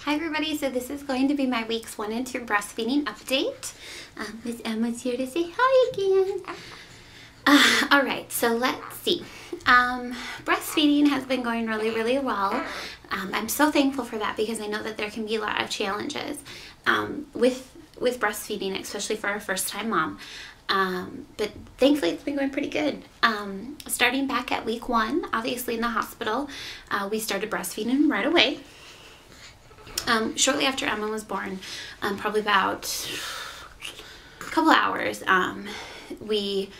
Hi everybody, so this is going to be my weeks 1 and 2 breastfeeding update. Miss Emma's here to say hi again. Alright, so let's see. Breastfeeding has been going really well. I'm so thankful for that because I know that there can be a lot of challenges with breastfeeding, especially for a first time mom. But thankfully it's been going pretty good. Starting back at week 1, obviously in the hospital, we started breastfeeding right away. Shortly after Emma was born, probably about a couple hours, we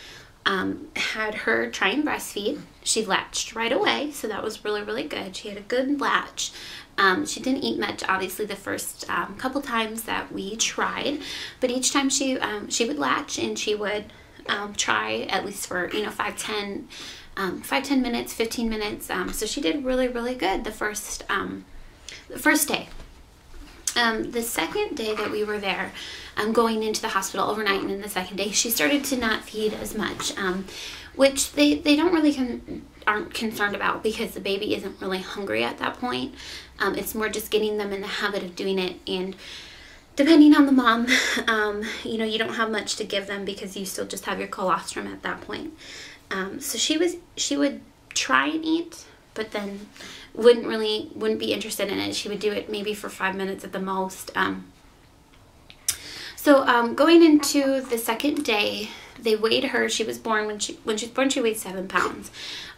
had her try and breastfeed. She latched right away, so that was really good. She had a good latch. She didn't eat much, obviously, the first couple times that we tried, but each time she would latch and she would try at least for 5-10 minutes, 15 minutes. So she did really good the first day. The second day that we were there, going into the hospital overnight, and then the second day she started to not feed as much, which they don't really aren't concerned about because the baby isn't really hungry at that point. It's more just getting them in the habit of doing it, and depending on the mom, you don't have much to give them because you still just have your colostrum at that point. So she would try and eat, but then wouldn't be interested in it. She would do it maybe for 5 minutes at the most. So going into the second day, they weighed her. She was born when she was born, she weighed 7 pounds.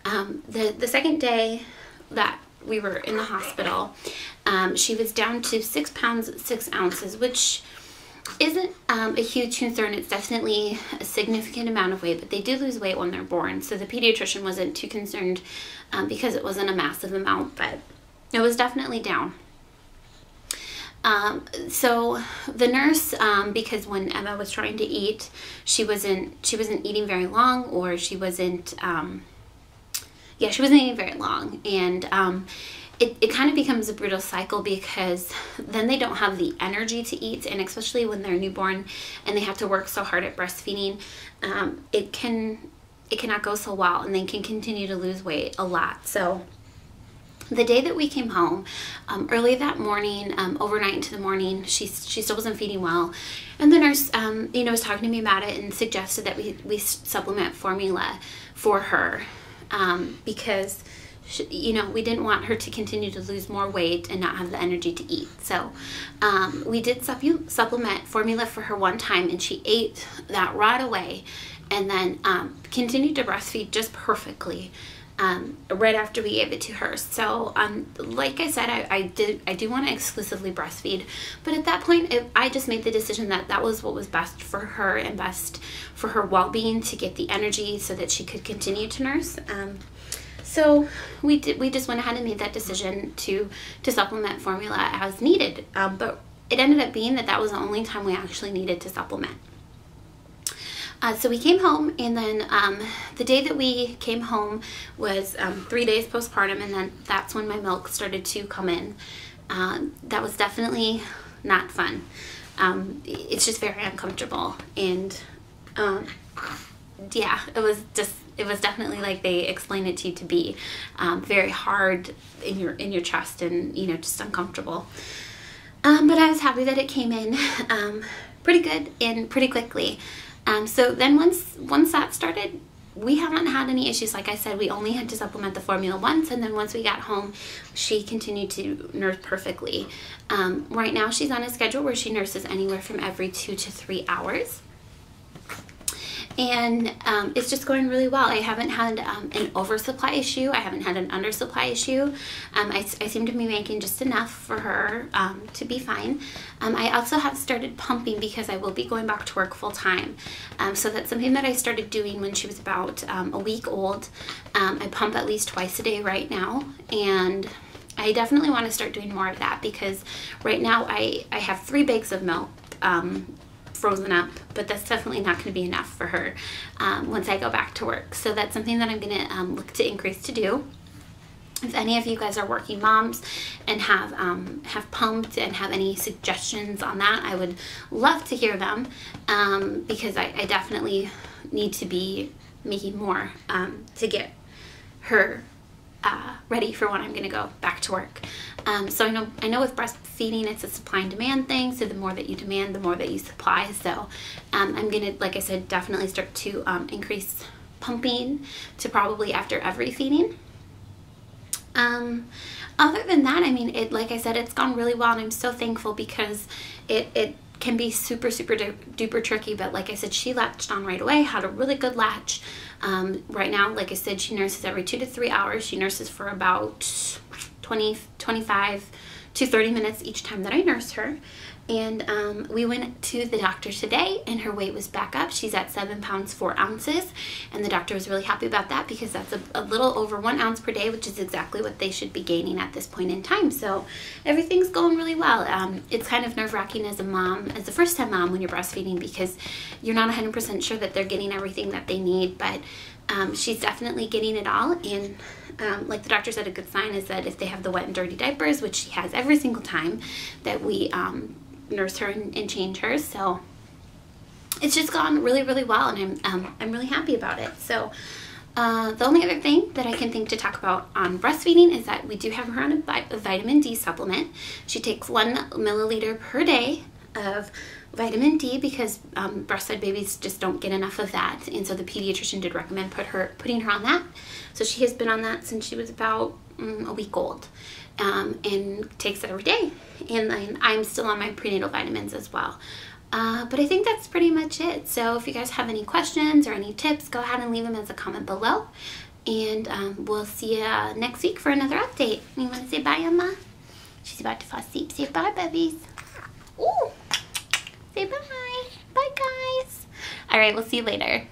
The second day that we were in the hospital, she was down to 6 pounds 6 ounces, which isn't a huge concern. It's definitely a significant amount of weight, but they do lose weight when they're born, so the pediatrician wasn't too concerned because it wasn't a massive amount, but it was definitely down. So the nurse, because when Emma was trying to eat, she wasn't eating very long, or she wasn't eating very long, and it kind of becomes a brutal cycle because then they don't have the energy to eat, and especially when they're newborn and they have to work so hard at breastfeeding, it cannot go so well, and they can continue to lose weight a lot. So the day that we came home, early that morning, overnight into the morning, she still wasn't feeding well, and the nurse was talking to me about it and suggested that we supplement formula for her, because we didn't want her to continue to lose more weight and not have the energy to eat. So we did supplement formula for her one time, and she ate that right away, and then continued to breastfeed just perfectly right after we gave it to her. So like I said, I do want to exclusively breastfeed, but at that point I just made the decision that that was what was best for her and best for her well-being, to get the energy so that she could continue to nurse. So we just went ahead and made that decision to supplement formula as needed, but it ended up being that was the only time we actually needed to supplement. So we came home, and then the day that we came home was 3 days postpartum, and then that's when my milk started to come in. That was definitely not fun. It's just very uncomfortable, and yeah, it was definitely, like they explained it to you, to be very hard in your chest, and just uncomfortable. But I was happy that it came in pretty good and pretty quickly. So then once that started, we haven't had any issues. Like I said, we only had to supplement the formula once, and then once we got home, she continued to nurse perfectly. Right now she's on a schedule where she nurses anywhere from every 2 to 3 hours. And it's just going really well. I haven't had an oversupply issue. I haven't had an undersupply issue. I seem to be making just enough for her to be fine. I also have started pumping because I will be going back to work full time. So that's something that I started doing when she was about a week old. I pump at least twice a day right now, and I definitely want to start doing more of that because right now I have 3 bags of milk frozen up, but that's definitely not going to be enough for her once I go back to work. So that's something that I'm going to look to increase to do. If any of you guys are working moms and have pumped and have any suggestions on that, I would love to hear them, because I definitely need to be making more to get her ready for when I'm going to go back to work. So I know with breastfeeding, it's a supply and demand thing. So the more that you demand, the more that you supply. So I'm going to, like I said, definitely start to increase pumping to probably after every feeding. Other than that, I mean, like I said, it's gone really well, and I'm so thankful because it can be super duper tricky, but like I said, she latched on right away, had a really good latch. Right now, like I said, she nurses every 2 to 3 hours. She nurses for about 25 to 30 minutes each time that I nurse her. And we went to the doctor today, and her weight was back up. She's at 7 pounds 4 ounces, and the doctor was really happy about that because that's a little over 1 ounce per day, which is exactly what they should be gaining at this point in time. So everything's going really well. It's kind of nerve-wracking as a mom, as a first-time mom when you're breastfeeding, because you're not 100% sure that they're getting everything that they need, but she's definitely getting it all. And like the doctor said, a good sign is that if they have the wet and dirty diapers, which she has every single time that we nurse her and change her. So it's just gone really well, and I'm really happy about it. So the only other thing that I can think to talk about on breastfeeding is that we do have her on a vitamin D supplement. She takes 1 milliliter per day of vitamin D because breastfed babies just don't get enough of that, and so the pediatrician did recommend putting her on that. So she has been on that since she was about a week old, and takes it every day. And I'm still on my prenatal vitamins as well. But I think that's pretty much it. So if you guys have any questions or any tips, go ahead and leave them as a comment below. And we'll see you next week for another update. You want to say bye, Emma? She's about to fall asleep. Say bye, babies. Ooh. Say bye. Bye, guys. All right, we'll see you later.